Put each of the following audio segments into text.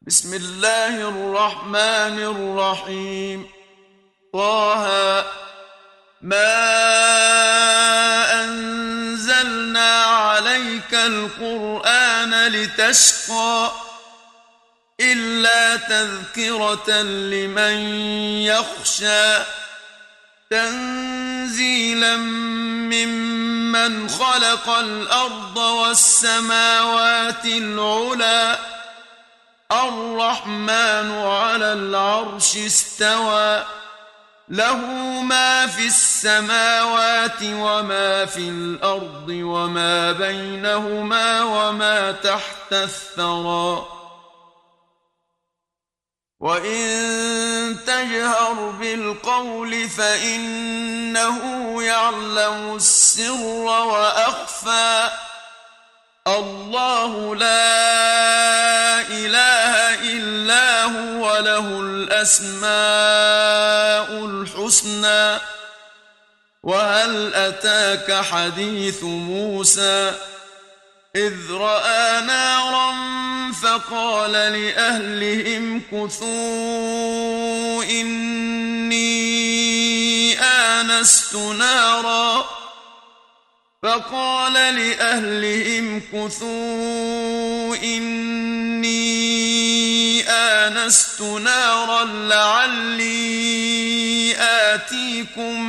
بسم الله الرحمن الرحيم. طه. ما أنزلنا عليك القرآن لتشقى إلا تذكرة لمن يخشى تنزيلا ممن خلق الأرض والسماوات العلى الرحمن على العرش استوى له ما في السماوات وما في الأرض وما بينهما وما تحت الثرى وإن تجهر بالقول فإنه يعلم السر وأخفى الله لا إله إلا هو له الأسماء الحسنى وهل أتاك حديث موسى إذ رأى نارا فقال لأهلهم كثوا إني آنست نارا لعلي آتيكم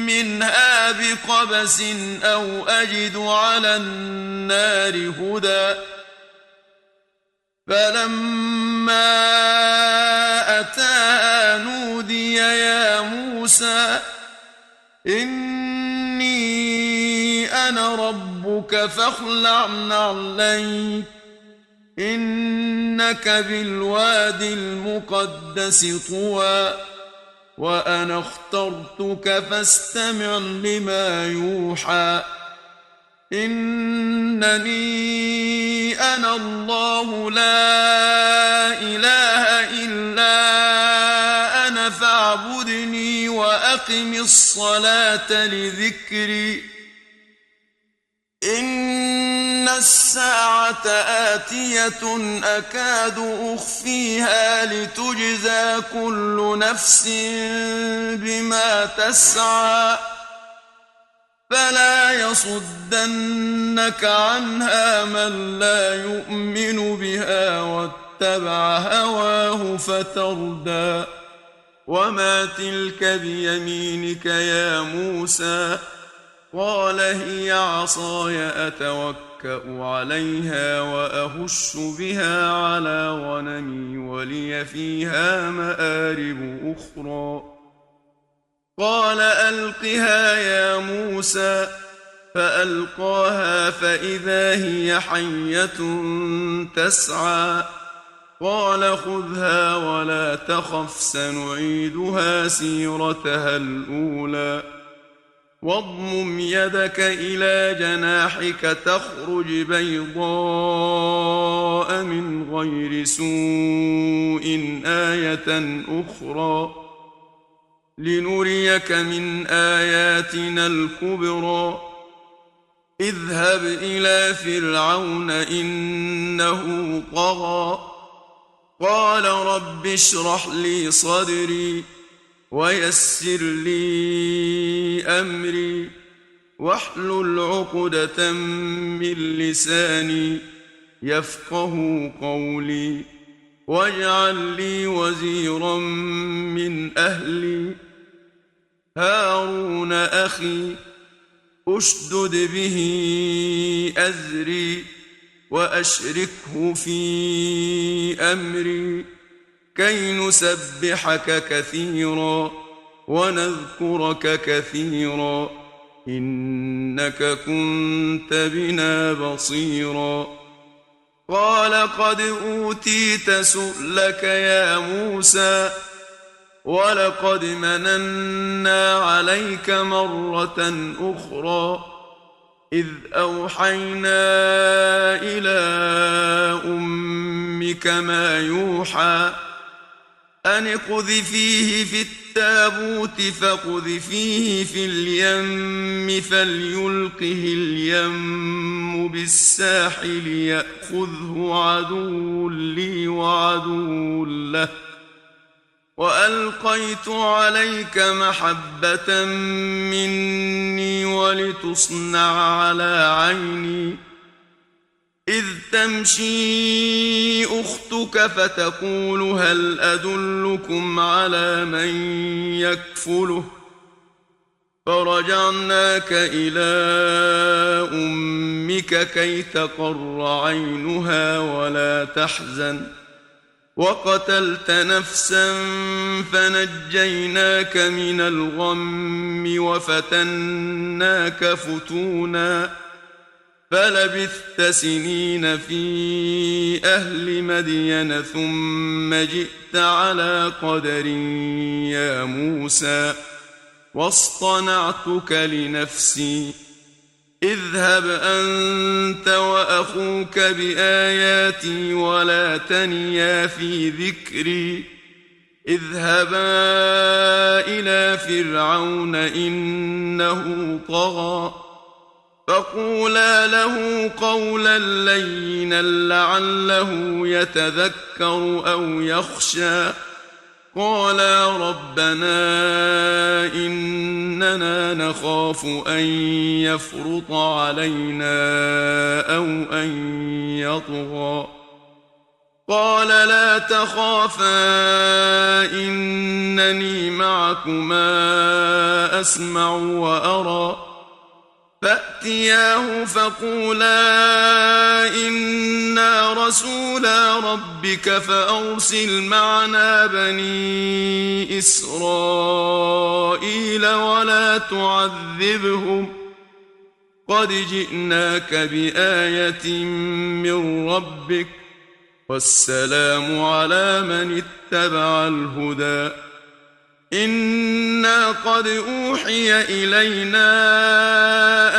منها بقبس أو أجد على النار هدى فلما أتاها نودي يا موسى إني أنا ربك فاخلع نعليك إنك بالواد المقدس طوى وأنا اخترتك فاستمع لما يوحى إنني أنا الله لا إله إلا أنا فاعبدني وأقم الصلاة لذكري إن الساعة آتية أكاد أخفيها لتجزى كل نفس بما تسعى فلا يصدنك عنها من لا يؤمن بها واتبع هواه فتردى وما تلك بيمينك يا موسى قال هي عصاي أتوكأ عليها وأهش بها على غنمي ولي فيها مآرب أخرى قال ألقها يا موسى فألقاها فإذا هي حية تسعى قال خذها ولا تخف سنعيدها سيرتها الأولى واضمم يدك إلى جناحك تخرج بيضاء من غير سوء آية أخرى لنريك من آياتنا الكبرى اذهب إلى فرعون إنه طغى قال رب اشرح لي صدري ويسر لي أمري واحلل عقدة من لساني يفقه قولي واجعل لي وزيرا من أهلي هارون أخي أشدد به أزري وأشركه في أمري كي نسبحك كثيرا ونذكرك كثيرا إنك كنت بنا بصيرا قال قد أوتيت سؤلك يا موسى ولقد مننا عليك مرة أخرى إذ أوحينا إلى أمك ما يوحى أن اقذفيه في التابوت فاقذفيه في اليم فليلقه اليم بالساحل يأخذه عدو لي وعدو له وألقيت عليك محبة مني ولتصنع على عيني إذ تمشي أختك فتقول هل أدلكم على من يكفله فرجعناك إلى أمك كي تقر عينها ولا تحزن وقتلت نفسا فنجيناك من الغم وفتناك فتونا فلبثت سنين في أهل مدين ثم جئت على قدر يا موسى واصطنعتك لنفسي اذهب أنت وأخوك بآياتي ولا تنيا في ذكري اذهبا إلى فرعون إنه طغى فقولا له قولا لينا لعله يتذكر أو يخشى قالا ربنا إننا نخاف أن يفرط علينا أو أن يطغى قال لا تخافا إنني معكما أسمع وأرى فأتياه فقولا إنا رسولا ربك فأرسل معنا بني إسرائيل ولا تعذبهم قد جئناك بآية من ربك والسلام على من اتبع الهدى إنا قد أوحي إلينا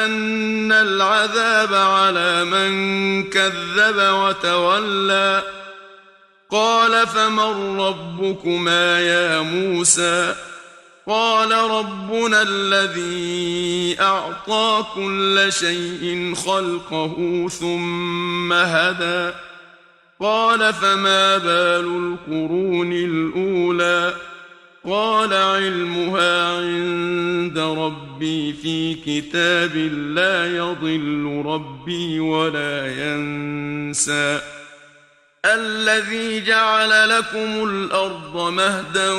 أن العذاب على من كذب وتولى قال فمن ربكما يا موسى قال ربنا الذي أعطى كل شيء خلقه ثم هدى قال فما بال القرون الأولى قال علمها عند ربي في كتاب لا يضل ربي ولا ينسى الذي جعل لكم الأرض مهدا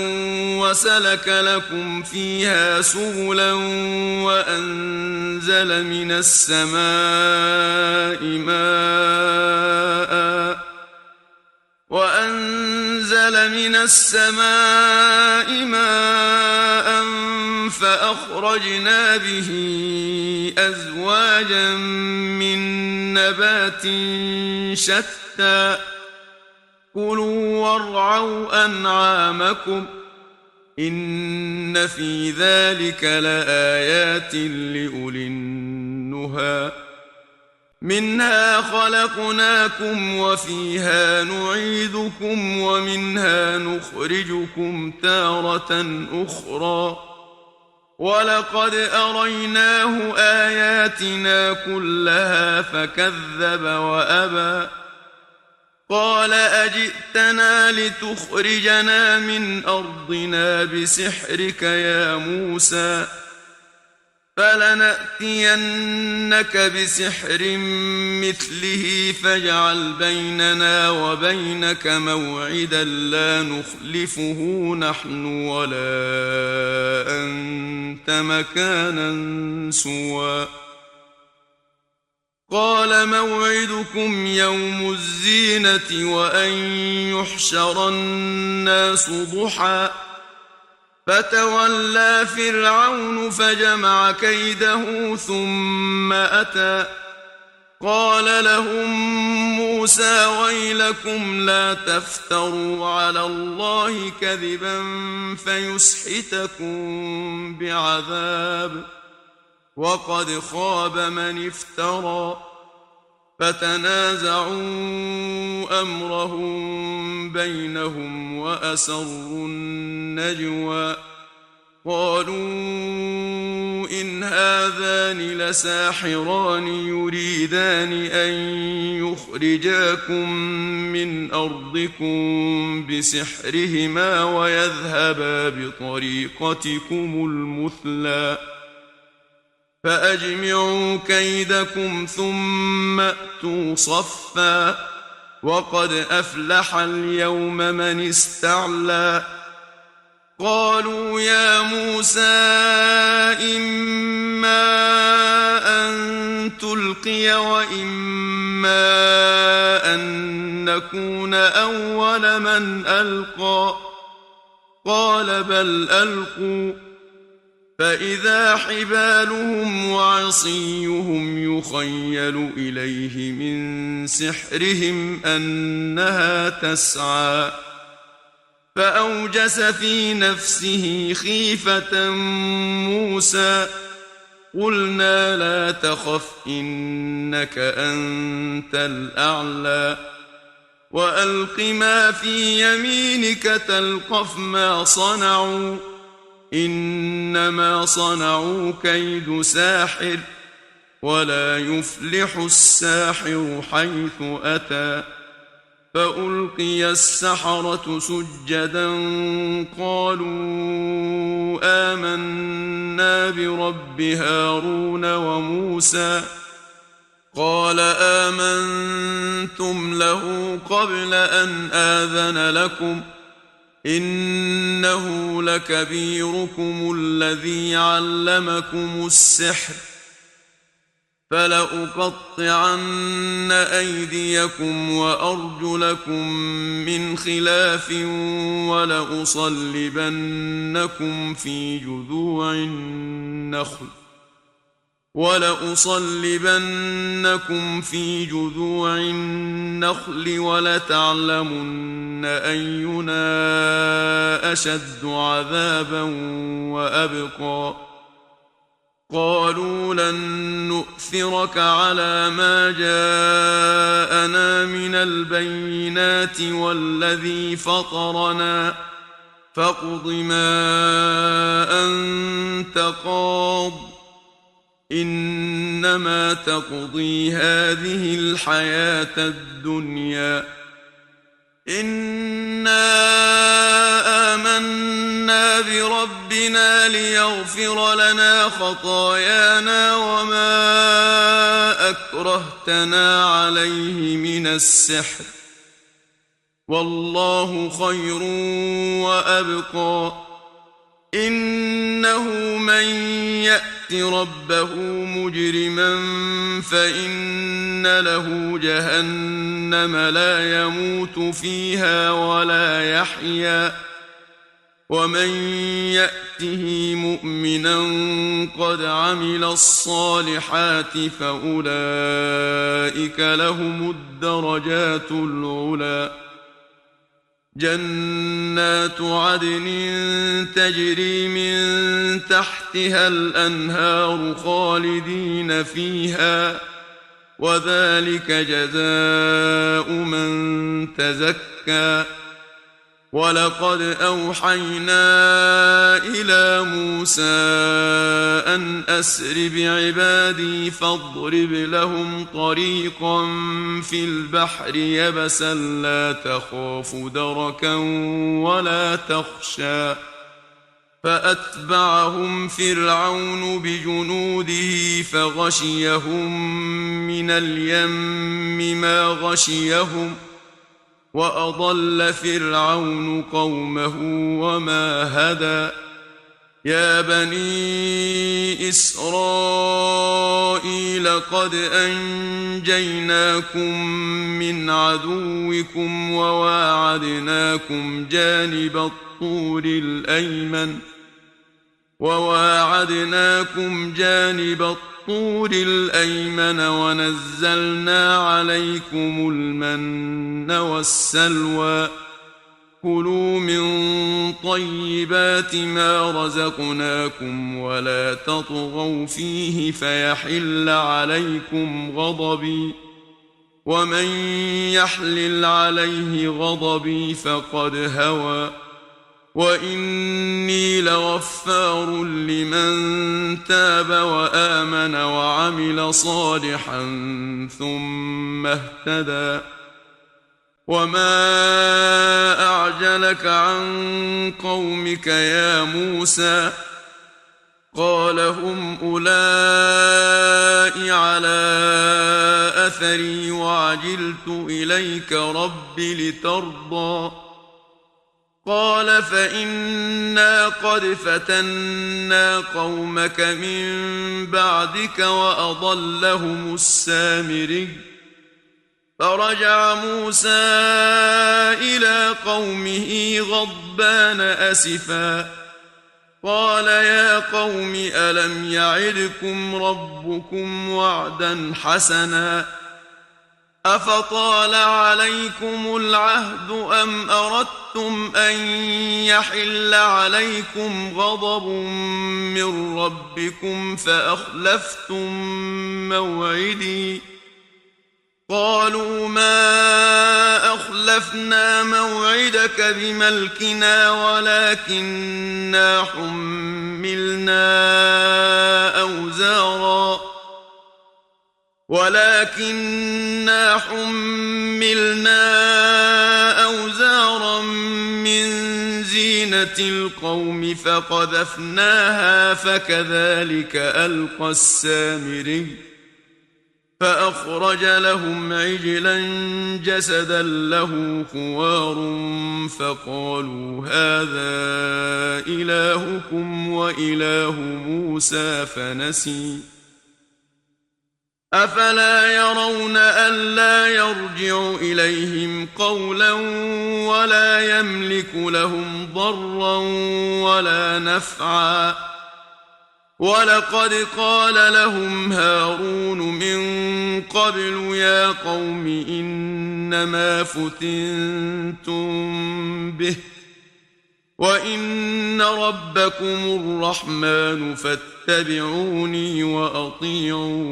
وسلك لكم فيها سبلا وأنزل من السماء ماء فأخرجنا به أزواجا من نبات شتى كلوا وارعوا أنعامكم إن في ذلك لآيات لأولي النهى منها خلقناكم وفيها نعيدكم ومنها نخرجكم تارة أخرى ولقد أريناه آياتنا كلها فكذب وأبى قال أجئتنا لتخرجنا من أرضنا بسحرك يا موسى فلنأتينك بسحر مثله فاجعل بيننا وبينك موعدا لا نخلفه نحن ولا أنت مكانا سوى قال موعدكم يوم الزينة وأن يحشر الناس ضحى فتولى فرعون فجمع كيده ثم أتى قال لهم موسى ويلكم لا تفتروا على الله كذبا فيسحتكم بعذاب وقد خاب من افترى فتنازعوا أمرهم بينهم وأسروا النجوى قالوا إن هذان لساحران يريدان أن يخرجاكم من أرضكم بسحرهما ويذهبا بطريقتكم المثلى فأجمعوا كيدكم ثم أتوا صفا وقد أفلح اليوم من استعلى قالوا يا موسى إما أن تلقي وإما أن نكون أول من ألقى قال بل ألقوا فإذا حبالهم وعصيهم يخيل إليه من سحرهم أنها تسعى فأوجس في نفسه خيفة موسى قلنا لا تخف إنك أنت الأعلى وألق ما في يمينك تلقف ما صنعوا إنما صنعوا كيد ساحر ولا يفلح الساحر حيث أتى فألقي السحرة سجدا قالوا آمنا برب هارون وموسى قال آمنتم له قبل أن آذن لكم إنه لكبيركم الذي علمكم السحر فلأقطعن أيديكم وأرجلكم من خلاف ولأصلبنكم في جذوع النخل ولتعلمن أينا أشد عذابا وأبقى قالوا لن نؤثرك على ما جاءنا من البينات والذي فطرنا فاقض ما أنت قاض إنما تقضي هذه الحياة الدنيا إنا آمنا بربنا ليغفر لنا خطايانا وما أكرهتنا عليه من السحر والله خير وأبقى إنه من يأت ربه مجرما فإن له جهنم لا يموت فيها ولا يحيا ومن يأته مؤمنا قد عمل الصالحات فأولئك لهم الدرجات العلى جنات عدن تجري من تحتها الأنهار خالدين فيها وذلك جزاء من تزكى ولقد أوحينا إلى موسى أن أسر بعبادي فاضرب لهم طريقا في البحر يبسا لا تخاف دركا ولا تخشى فأتبعهم فرعون بجنوده فغشيهم من اليم ما غشيهم وأضل فرعون قومه وما هدى يا بني إسرائيل قد أنجيناكم من عدوكم وواعدناكم جانب الطور الأيمن ونزلنا عليكم المن والسلوى كلوا من طيبات ما رزقناكم ولا تطغوا فيه فيحل عليكم غضبي ومن يحلل عليه غضبي فقد هوى وإني لغفار لمن تاب وآمن وعمل صالحا ثم اهتدى وما أعجلك عن قومك يا موسى قال هم أولئك على أثري وعجلت إليك رب لترضى قال فإنا قد فتنا قومك من بعدك وأضلهم السامري فرجع موسى إلى قومه غضبان أسفا قال يا قوم ألم يعدكم ربكم وعدا حسنا أفطال عليكم العهد أم أردتم أن يحل عليكم غضب من ربكم فأخلفتم موعدي قالوا ما أخلفنا موعدك بملكنا ولكننا حملنا أوزارا من زينة القوم فقذفناها فكذلك ألقى السامري فأخرج لهم عجلا جسدا له خوار فقالوا هذا إلهكم وإله موسى فنسي أفلا يرون ألا يرجع إليهم قولا ولا يملك لهم ضرا ولا نفعا ولقد قال لهم هارون من قبل يا قوم إنما فتنتم به وإن ربكم الرحمن فاتبعوني وأطيعوا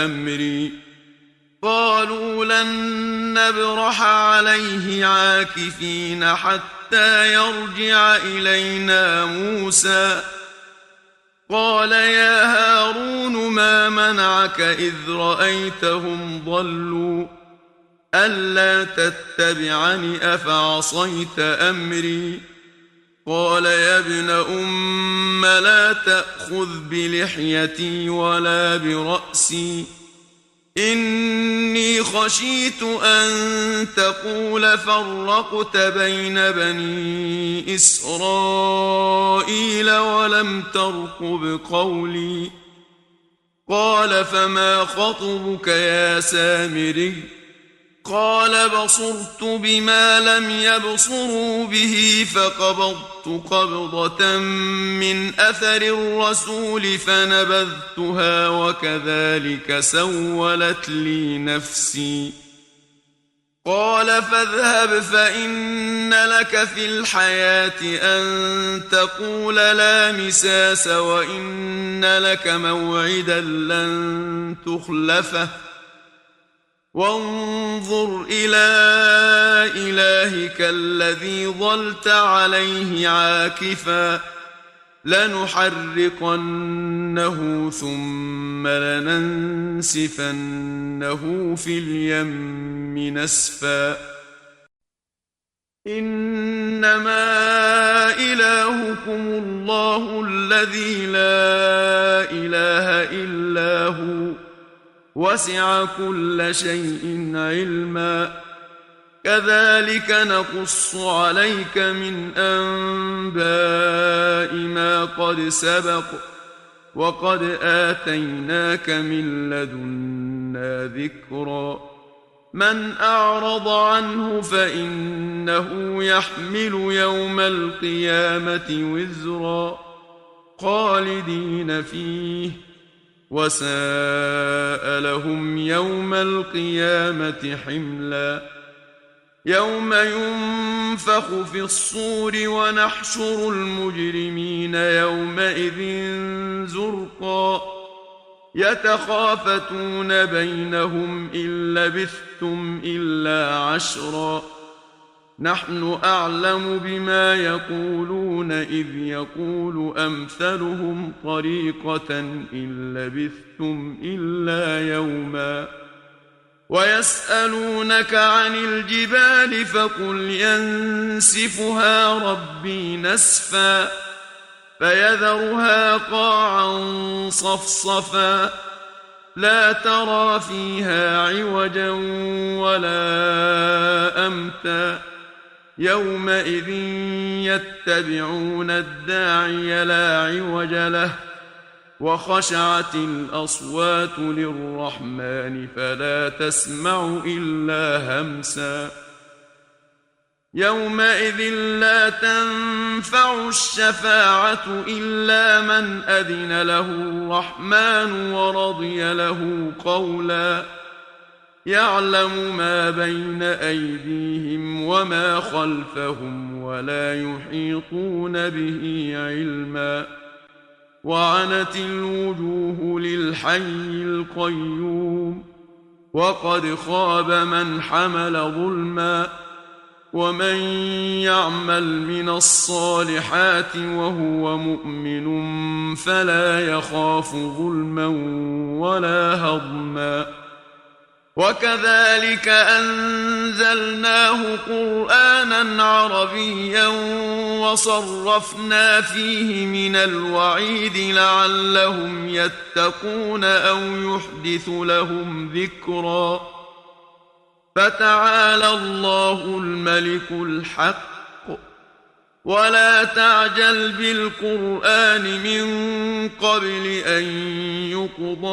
أمري قالوا لن نبرح عليه عاكفين حتى يرجع إلينا موسى قال يا هارون ما منعك إذ رأيتهم ضلوا ألا تتبعني أفعصيت أمري قال يا ابن أم لا تأخذ بلحيتي ولا برأسي إني خشيت أن تقول فرقت بين بني إسرائيل ولم ترقب قولي قال فما خطبك يا سامري قال بصرت بما لم يبصروا به فقبضت قبضة من أثر الرسول فنبذتها وكذلك سولت لي نفسي قال فاذهب فإن لك في الحياة أن تقول لا مساس وإن لك موعدا لن تخلفه وانظر إلى إلهك الذي ظلت عليه عاكفا لنحرقنه ثم لننسفنه في اليم نسفا إنما إلهكم الله الذي لا إله إلا هو وسع كل شيء علما كذلك نقص عليك من أنباء ما قد سبق وقد آتيناك من لدنا ذكرا من أعرض عنه فإنه يحمل يوم القيامة وزرا خالدين فيه وساء لهم يوم القيامة حملا يوم ينفخ في الصور ونحشر المجرمين يومئذ زرقا يتخافتون بينهم إن لبثتم إلا عشرا نحن أعلم بما يقولون إذ يقول أمثلهم طريقة إن لبثتم إلا يوما ويسألونك عن الجبال فقل ينسفها ربي نسفا فيذرها قاعا صفصفا لا ترى فيها عوجا ولا أمتا يومئذ يتبعون الداعي لا عوج له وخشعت الأصوات للرحمن فلا تسمع إلا همسا يومئذ لا تنفع الشفاعة إلا من أذن له الرحمن ورضي له قولا يعلم ما بين أيديهم وما خلفهم ولا يحيطون به علما وعنت الوجوه للحي القيوم وقد خاب من حمل ظلما ومن يعمل من الصالحات وهو مؤمن فلا يخاف ظلما ولا هضما وكذلك أنزلناه قرآنا عربيا وصرفنا فيه من الوعيد لعلهم يتقون أو يحدث لهم ذكرا فتعالى الله الملك الحق ولا تعجل بالقرآن من قبل أن يقضى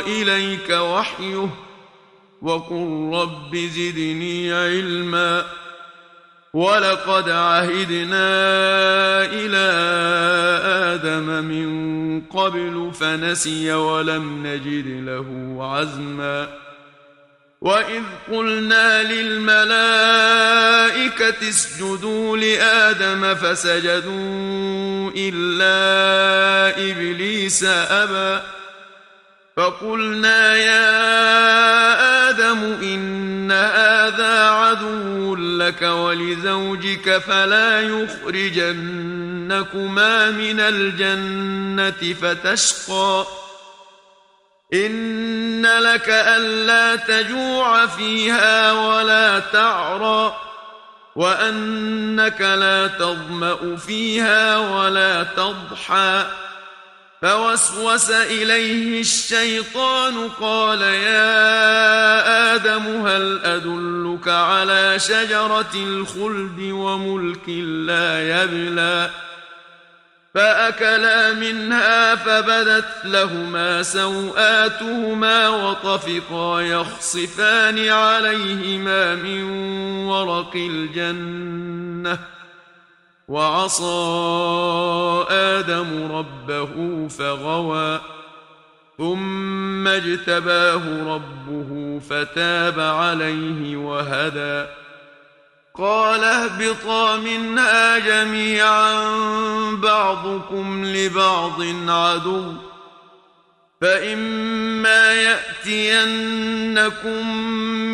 إليك وحيه وقل رب زدني علما ولقد عهدنا إلى آدم من قبل فنسي ولم نجد له عزما وإذ قلنا للملائكة اسجدوا لآدم فسجدوا إلا إبليس أبى فقلنا يا آدم إن هذا عدو لك ولزوجك فلا يخرجنكما من الجنة فتشقى إن لك ألا تجوع فيها ولا تعرى وأنك لا تظمأ فيها ولا تضحى فوسوس إليه الشيطان قال يا آدم هل أدلك على شجرة الخلد وملك لا يبلى فأكلا منها فبدت لهما سوآتهما وطفقا يخصفان عليهما من ورق الجنة وعصى آدم ربه فغوى ثم اجتباه ربه فتاب عليه وهدى قال اهبطا منها جميعا بعضكم لبعض عدو فإما يأتينكم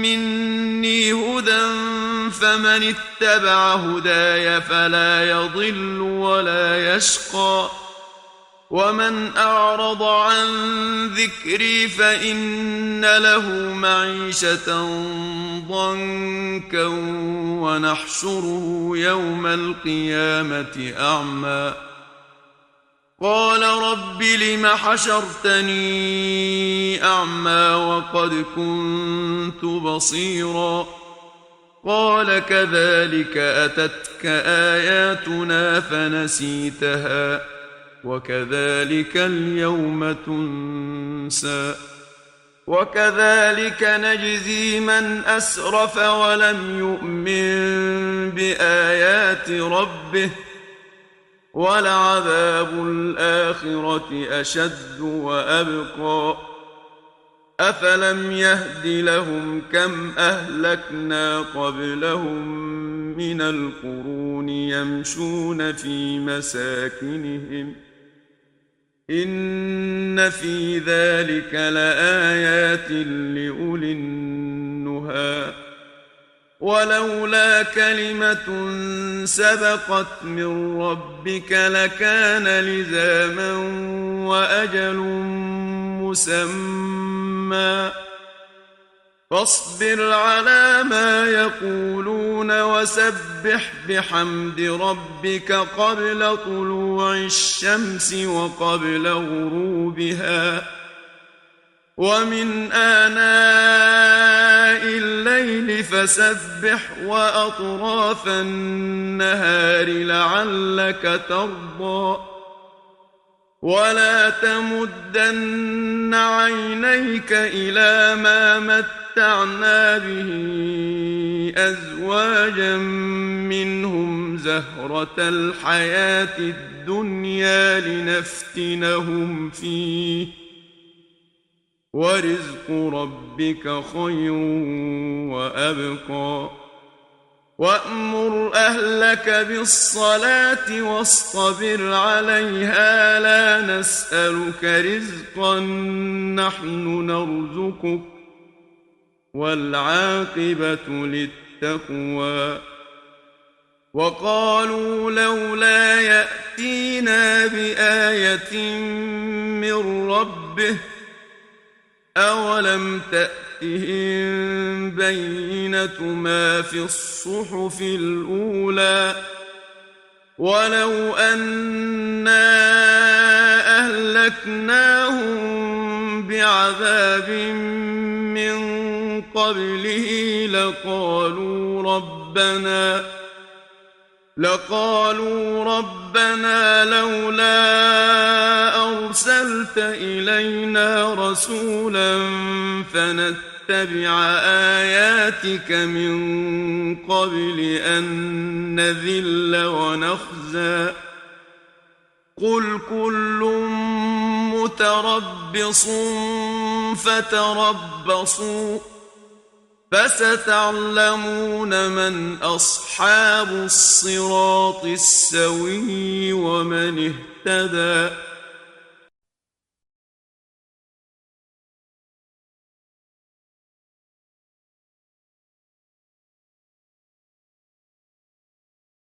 مني هدى فمن اتبع هداي فلا يضل ولا يشقى ومن أعرض عن ذكري فإن له معيشة ضنكا ونحشره يوم القيامة أعمى قال رب لم حشرتني أعمى وقد كنت بصيرا قال كذلك أتتك آياتنا فنسيتها وكذلك اليوم تنسى وكذلك نجزي من أسرف ولم يؤمن بآيات ربه ولعذاب الآخرة أشد وأبقى أفلم يهد لهم كم أهلكنا قبلهم من القرون يمشون في مساكنهم إن في ذلك لآيات لأولي النهى ولولا كلمة سبقت من ربك لكان لزاما وأجل مسمى فاصبر على ما يقولون وسبح بحمد ربك قبل طلوع الشمس وقبل غروبها ومن آناء الليل فسبح وأطراف النهار لعلك ترضى ولا تمدن عينيك إلى ما متعنا به أزواجا منهم زهرة الحياة الدنيا لنفتنهم فيه ورزق ربك خير وأبقى وأمر أهلك بالصلاة واصطبر عليها لا نسألك رزقا نحن نرزقك والعاقبة للتقوى وقالوا لولا يأتينا بآية من ربه أولم تأتهم بينة ما في الصحف الأولى ولو أنا أهلكناهم بعذاب من قبله لقالوا ربنا لولا أرسلت إلينا رسولا فنتبع آياتك من قبل أن نذل ونخزى قل كل متربص فتربصوا فستعلمون من أصحاب الصراط السوي ومن اهتدى